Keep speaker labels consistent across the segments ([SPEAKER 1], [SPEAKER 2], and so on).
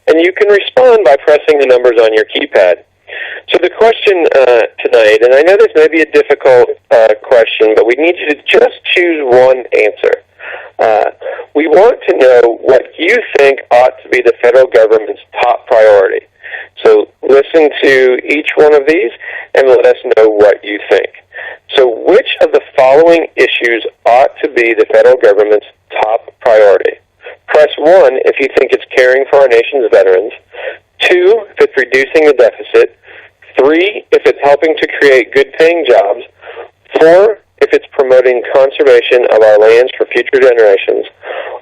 [SPEAKER 1] and you can respond by pressing the numbers on your keypad. So the question tonight, and I know this may be a difficult question, but we need you to just choose one answer. We want to know what you think ought to be the federal government's top priority. So listen to each one of these and let us know what you think. So which of the following issues ought to be the federal government's top priority? Press 1 if you think it's caring for our nation's veterans. 2 if it's reducing the deficit. 3 if it's helping to create good-paying jobs. 4 if it's promoting conservation of our lands for future generations.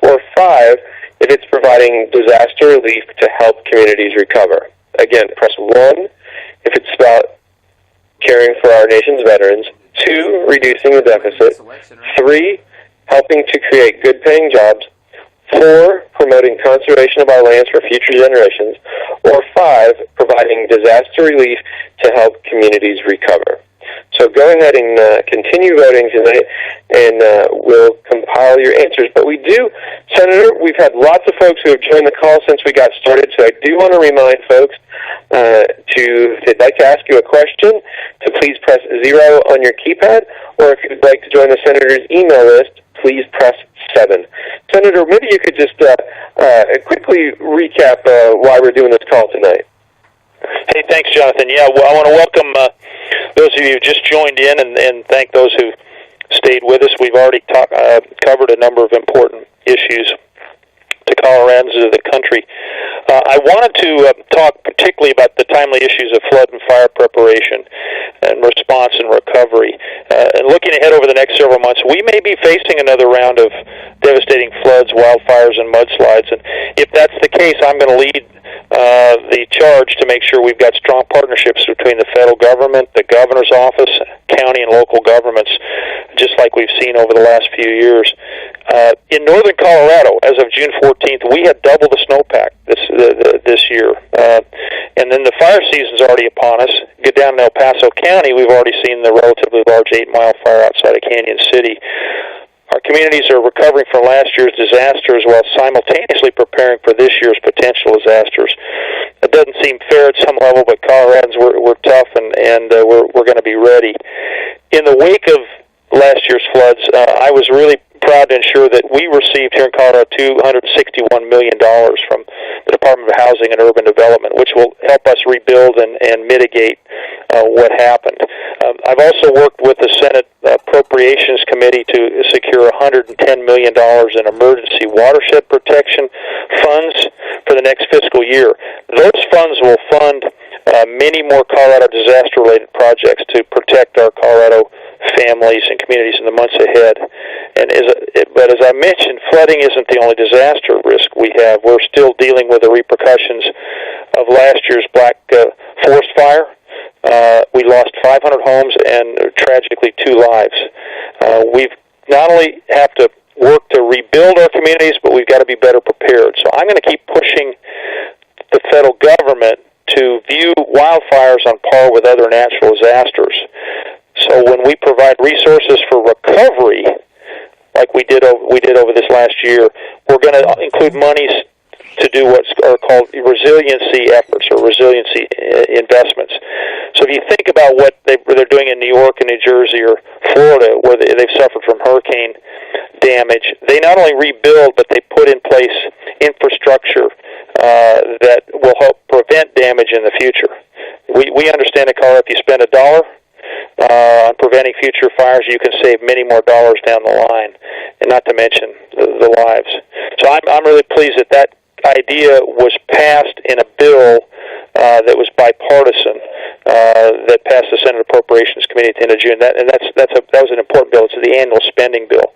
[SPEAKER 1] Or 5 if it's providing disaster relief to help communities recover. Again, press 1 if it's about caring for our nation's veterans. 2, reducing the deficit. 3, helping to create good-paying jobs. 4, promoting conservation of our lands for future generations. Or 5, providing disaster relief to help communities recover. So go ahead and continue voting tonight, and we'll compile your answers. But we do, Senator, we've had lots of folks who have joined the call since we got started, so I do want to remind folks if they'd like to ask you a question, to please press 0 on your keypad, or if you'd like to join the Senator's email list, please press 7. Senator, maybe you could just quickly recap why we're doing this call tonight.
[SPEAKER 2] Hey, thanks, Jonathan. Yeah, well, I want to welcome those of you who just joined in and thank those who stayed with us. We've already covered a number of important issues to Coloradans of the country. I wanted to talk particularly about the timely issues of flood and fire preparation and response and recovery. And looking ahead over the next several months, we may be facing another round of devastating floods, wildfires, and mudslides. And if that's the case, I'm going to lead the charge to make sure we've got strong partnerships between the federal government, the governor's office, county and local governments, just like we've seen over the last few years. In northern Colorado, as of June 14th, we had double the snowpack this year. And then the fire season's already upon us. Get down in El Paso County, we've already seen the relatively large 8-mile fire outside of Canyon City. Our communities are recovering from last year's disasters while simultaneously preparing for this year's potential disasters. It doesn't seem fair at some level, but Coloradans, we're tough, and we're going to be ready. In the wake of last year's floods, I was really proud to ensure that we received here in Colorado $261 million from the Department of Housing and Urban Development, which will help us rebuild and mitigate what happened. I've also worked with the Senate Appropriations Committee to secure $110 million in emergency watershed protection funds for the next fiscal year. Those funds will fund many more Colorado disaster-related projects to protect our Colorado families and communities in the months ahead. But as I mentioned, flooding isn't the only disaster risk we have. We're still dealing with the repercussions of last year's Black Forest Fire. We lost 500 homes and tragically 2 lives. We've not only have to work to rebuild our communities, but we've got to be better prepared. So I'm going to keep pushing the federal government to view wildfires on par with other natural disasters. So when we provide resources for recovery, like we did over this last year, we're going to include monies to do what's called resiliency efforts or resiliency investments. So if you think about what they're doing in New York and New Jersey or Florida, where they've suffered from hurricane damage, they not only rebuild, but they put in place infrastructure that will help prevent damage in the future. We understand in Colorado, if you spend $1 on preventing future fires, you can save many more dollars down the line, and not to mention the lives. So I'm really pleased that idea was passed in a bill that was bipartisan that passed the Senate Appropriations Committee at the end of June. That was an important bill. It's the annual spending bill.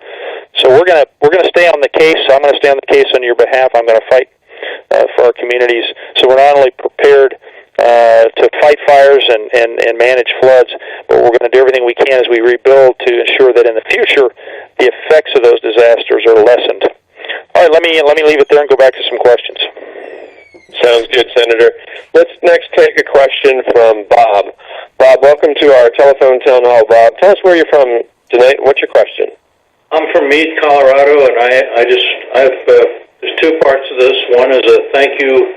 [SPEAKER 2] So we're gonna stay on the case. I'm going to stay on the case on your behalf. I'm going to fight for our communities. So we're not only prepared to fight fires and manage floods, but we're going to do everything we can as we rebuild to ensure that in the future the effects of those disasters are lessened. All right, let me leave it there and go back to some questions.
[SPEAKER 1] Sounds good, Senator. Let's next take a question from Bob. Bob, welcome to our telephone town hall. Bob, tell us where you're from tonight. What's your question?
[SPEAKER 3] I'm from Meade, Colorado, and there's 2 parts of this. One is a thank you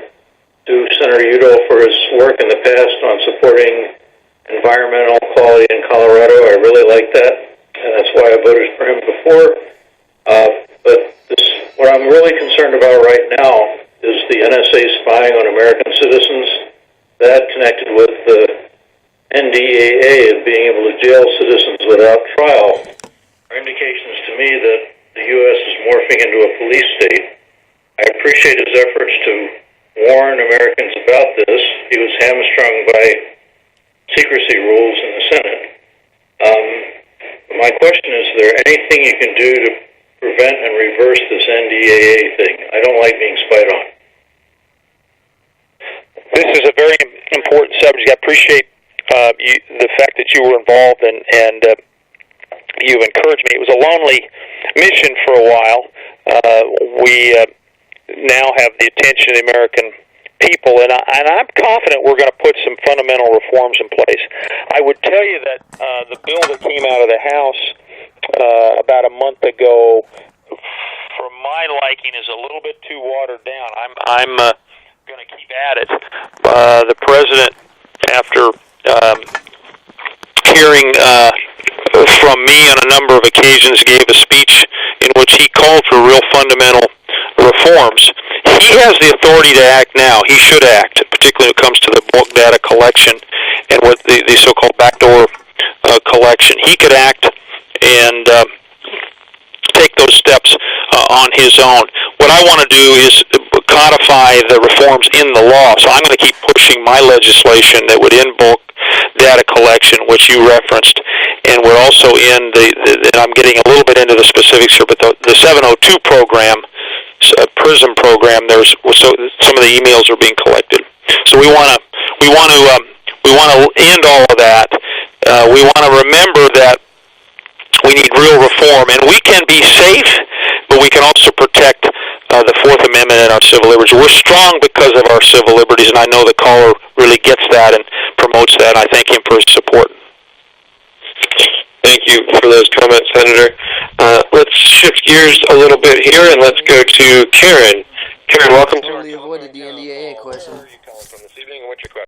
[SPEAKER 3] to Senator Udall for his work in the past on supporting environmental quality in Colorado. I really like that, and that's why I voted for him before. But what I'm really concerned about right now is the NSA spying on American citizens. That connected with the ndaa of being able to jail citizens without trial are indications to me that the U.S. is morphing into a police state. I appreciate his efforts to warn Americans about this. He was hamstrung by secrecy rules in the Senate. My question is there anything you can do to prevent and reverse this ndaa thing? I don't like being spied on.
[SPEAKER 2] This is a very important subject. I appreciate the fact that you were involved and you've encouraged me. It was a lonely mission for a while. We now have the attention of the American people, and I'm confident we're going to put some fundamental reforms in place. I would tell you that the bill that came out of the House about a month ago, for my liking, is a little bit too watered down. I'm going to keep at it. The president, after hearing from me on a number of occasions, gave a speech in which he called for real fundamental reforms. He has the authority to act now. He should act, particularly when it comes to the bulk data collection and what the so-called backdoor collection. He could act and take those steps on his own. What I want to do is codify the reforms in the law. So I'm going to keep pushing my legislation that would end bulk data collection, which you referenced, and we're also in and I'm getting a little bit into the specifics here, but the 702 program, PRISM program, some of the emails are being collected. So we want to end all of that. We want to remember that we need real reform, and we can be safe, but we can also protect the Fourth Amendment and our civil liberties. We're strong because of our civil liberties, and I know the caller really gets that and promotes that, and I thank him for his support.
[SPEAKER 1] Thank you for those comments, Senator. Let's shift gears a little bit here, and let's go to Karen. Karen, welcome to our
[SPEAKER 4] totally avoided the ndaa question.
[SPEAKER 1] Where are you calling from this evening, and what's your question?